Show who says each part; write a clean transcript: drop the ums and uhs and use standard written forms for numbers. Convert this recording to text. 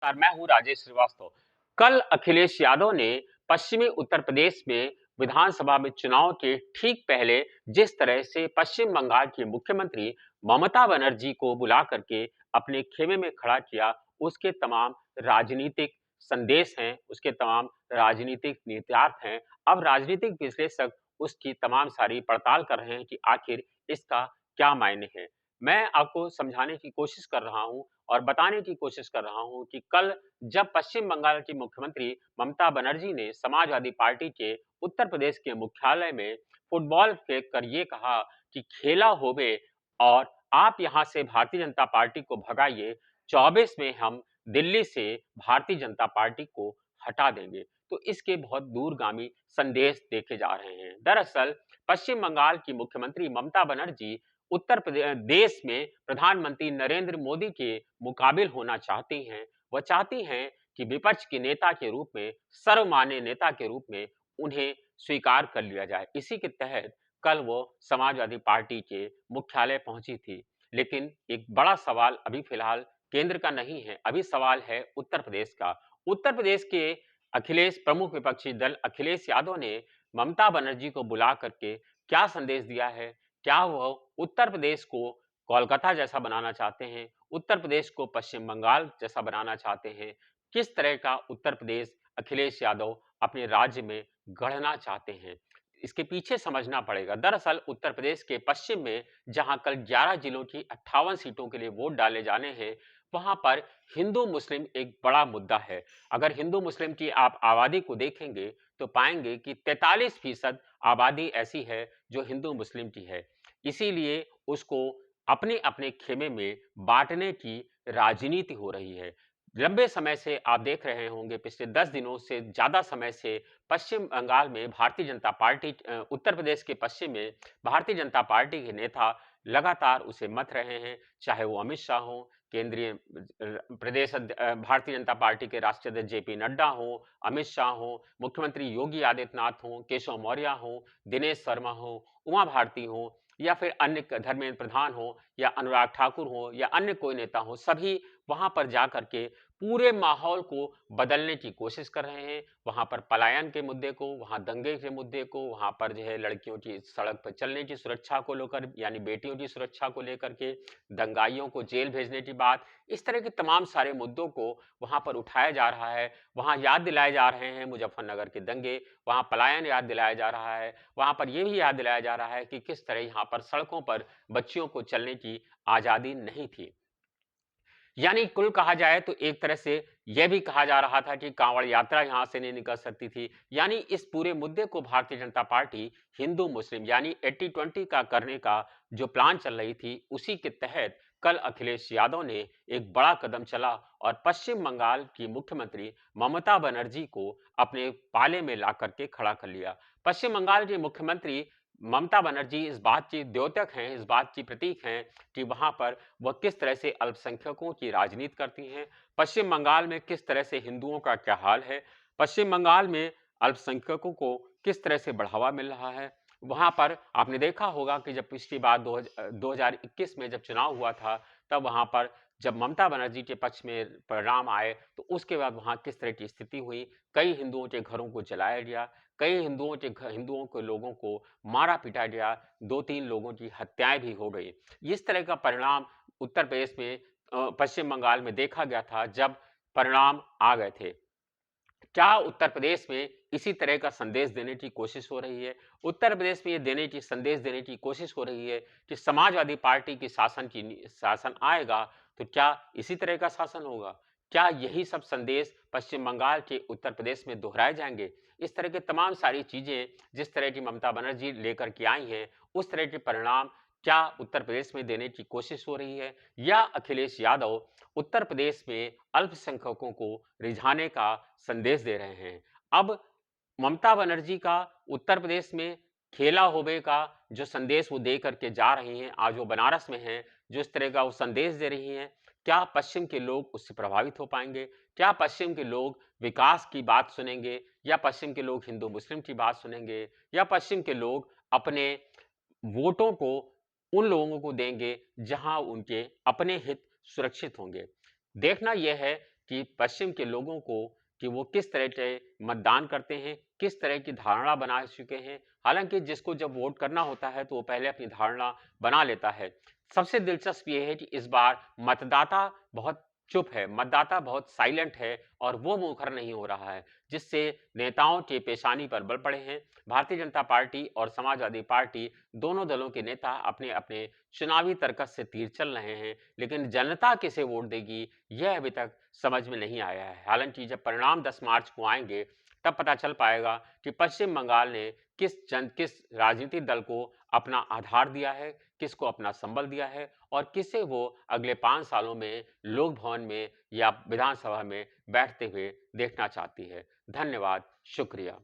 Speaker 1: नमस्कार, मैं हूँ राजेश श्रीवास्तव। कल अखिलेश यादव ने पश्चिमी उत्तर प्रदेश में विधानसभा में चुनाव के ठीक पहले जिस तरह से पश्चिम बंगाल की मुख्यमंत्री ममता बनर्जी को बुला करके अपने खेमे में खड़ा किया, उसके तमाम राजनीतिक संदेश हैं, उसके तमाम राजनीतिक निहितार्थ हैं। अब राजनीतिक विश्लेषक उसकी तमाम सारी पड़ताल कर रहे हैं कि आखिर इसका क्या मायने हैं। मैं आपको समझाने की कोशिश कर रहा हूँ और बताने की कोशिश कर रहा हूँ कि कल जब पश्चिम बंगाल की मुख्यमंत्री ममता बनर्जी ने समाजवादी पार्टी के उत्तर प्रदेश के मुख्यालय में फुटबॉल फेंक कर ये कहा कि खेला होवे और आप यहाँ से भारतीय जनता पार्टी को भगाइए, 24 में हम दिल्ली से भारतीय जनता पार्टी को हटा देंगे। तो इसके बहुत दूरगामी संदेश देखे जा रहे हैं। दरअसल पश्चिम बंगाल की मुख्यमंत्री ममता बनर्जी उत्तर प्रदेश देश में प्रधानमंत्री नरेंद्र मोदी के मुकाबिल होना चाहती हैं। वह चाहती हैं कि विपक्ष के नेता के रूप में, सर्वमान्य नेता के रूप में उन्हें स्वीकार कर लिया जाए। इसी के तहत कल वो समाजवादी पार्टी के मुख्यालय पहुंची थी। लेकिन एक बड़ा सवाल अभी फिलहाल केंद्र का नहीं है, अभी सवाल है उत्तर प्रदेश का। उत्तर प्रदेश के प्रमुख विपक्षी दल अखिलेश यादव ने ममता बनर्जी को बुला करके क्या संदेश दिया है? क्या वह उत्तर प्रदेश को कोलकाता जैसा बनाना चाहते हैं? उत्तर प्रदेश को पश्चिम बंगाल जैसा बनाना चाहते हैं? किस तरह का उत्तर प्रदेश अखिलेश यादव अपने राज्य में गढ़ना चाहते हैं? इसके पीछे समझना पड़ेगा। दरअसल उत्तर प्रदेश के पश्चिम में जहां कल 11 जिलों की 58 सीटों के लिए वोट डाले जाने हैं, वहां पर हिंदू मुस्लिम एक बड़ा मुद्दा है। अगर हिंदू मुस्लिम की आप आबादी को देखेंगे तो पाएंगे कि 43% आबादी ऐसी है जो हिंदू मुस्लिम की है। इसीलिए उसको अपने-अपने खेमे में बाँटने की राजनीति हो रही है। लंबे समय से आप देख रहे होंगे, पिछले 10 दिनों से ज़्यादा समय से पश्चिम बंगाल में भारतीय जनता पार्टी उत्तर प्रदेश के पश्चिम में भारतीय जनता पार्टी के नेता लगातार उसे मथ रहे हैं, चाहे वो अमित शाह हों, केंद्रीय भारतीय जनता पार्टी के राष्ट्रीय अध्यक्ष जेपी नड्डा हों, अमित शाह हों, मुख्यमंत्री योगी आदित्यनाथ हों, केशव मौर्य हों, दिनेश शर्मा हों, उमा भारती हों या फिर अन्य धर्मेंद्र प्रधान हो या अनुराग ठाकुर हो या अन्य कोई नेता हो, सभी वहां पर जाकर के पूरे माहौल को बदलने की कोशिश कर रहे हैं। वहां पर पलायन के मुद्दे को, वहां दंगे के मुद्दे को, वहां पर जो है लड़कियों की सड़क पर चलने की सुरक्षा को लेकर, यानी बेटियों की सुरक्षा को लेकर के, दंगाइयों को जेल भेजने की बात, इस तरह के तमाम सारे मुद्दों को वहां पर उठाया जा रहा है। वहां याद दिलाए जा रहे हैं मुजफ्फरनगर के दंगे, वहां पलायन याद दिलाया जा रहा है, वहां पर यह भी याद दिलाया जा रहा है कि किस तरह यहाँ पर सड़कों पर बच्चियों को चलने की आजादी नहीं थी। यानी कुल कहा जाए तो एक तरह से यह भी कहा जा रहा था कि कांवड़ यात्रा यहां से नहीं निकल सकती थी। यानी इस पूरे मुद्दे को भारतीय जनता पार्टी हिंदू मुस्लिम यानी 80-20 का करने का जो प्लान चल रही थी, उसी के तहत कल अखिलेश यादव ने एक बड़ा कदम चला और पश्चिम बंगाल की मुख्यमंत्री ममता बनर्जी को अपने पाले में ला करके खड़ा कर लिया। पश्चिम बंगाल की मुख्यमंत्री ममता बनर्जी इस बात की द्योतक हैं, इस बात की प्रतीक हैं कि वहां पर वह किस तरह से अल्पसंख्यकों की राजनीति करती हैं। पश्चिम बंगाल में किस तरह से हिंदुओं का क्या हाल है, पश्चिम बंगाल में अल्पसंख्यकों को किस तरह से बढ़ावा मिल रहा है। वहां पर आपने देखा होगा कि जब पिछली बार 2021 में जब चुनाव हुआ था, तब वहां पर जब ममता बनर्जी के पक्ष में परिणाम आए, तो उसके बाद वहां किस तरह की स्थिति हुई। कई हिंदुओं के घरों को जलाया गया, कई हिंदुओं के लोगों को मारा पीटा गया, 2-3 लोगों की हत्याएं भी हो गई। इस तरह का परिणाम उत्तर प्रदेश में पश्चिम बंगाल में देखा गया था जब परिणाम आ गए थे। क्या उत्तर प्रदेश में इसी तरह का संदेश देने की कोशिश हो रही है? उत्तर प्रदेश में ये संदेश देने की कोशिश हो रही है कि समाजवादी पार्टी की शासन आएगा तो क्या इसी तरह का शासन होगा? क्या यही सब संदेश पश्चिम बंगाल के उत्तर प्रदेश में दोहराए जाएंगे? इस तरह के तमाम सारी चीजें जिस तरह की ममता बनर्जी लेकर के आई हैं, उस तरह के परिणाम क्या उत्तर प्रदेश में देने की कोशिश हो रही है, या अखिलेश यादव उत्तर प्रदेश में अल्पसंख्यकों को रिझाने का संदेश दे रहे हैं? अब ममता बनर्जी का उत्तर प्रदेश में खेला होवे का जो संदेश वो दे करके जा रही हैं, आज वो बनारस में हैं, जो इस तरह का वो संदेश दे रही हैं, क्या पश्चिम के लोग उससे प्रभावित हो पाएंगे? क्या पश्चिम के लोग विकास की बात सुनेंगे, या पश्चिम के लोग हिंदू मुस्लिम की बात सुनेंगे, या पश्चिम के लोग अपने वोटों को उन लोगों को देंगे जहां उनके अपने हित सुरक्षित होंगे? देखना यह है कि पश्चिम के लोगों को कि वो किस तरह के मतदान करते हैं, किस तरह की धारणा बना चुके हैं। हालाँकि जिसको जब वोट करना होता है तो वो पहले अपनी धारणा बना लेता है। सबसे दिलचस्प ये है कि इस बार मतदाता बहुत चुप है, मतदाता बहुत साइलेंट है और वो मुखर नहीं हो रहा है, जिससे नेताओं के पेशानी पर बल पड़े हैं। भारतीय जनता पार्टी और समाजवादी पार्टी दोनों दलों के नेता अपने-अपने चुनावी तर्कस से तीर चल रहे हैं, लेकिन जनता किसे वोट देगी, यह अभी तक समझ में नहीं आया है। हालाँकि जब परिणाम 10 मार्च को आएँगे, तब पता चल पाएगा कि पश्चिम बंगाल ने किस राजनीतिक दल को अपना आधार दिया है, किसको अपना संबल दिया है और किसे वो अगले 5 सालों में लोक भवन में या विधानसभा में बैठते हुए देखना चाहती है। धन्यवाद, शुक्रिया।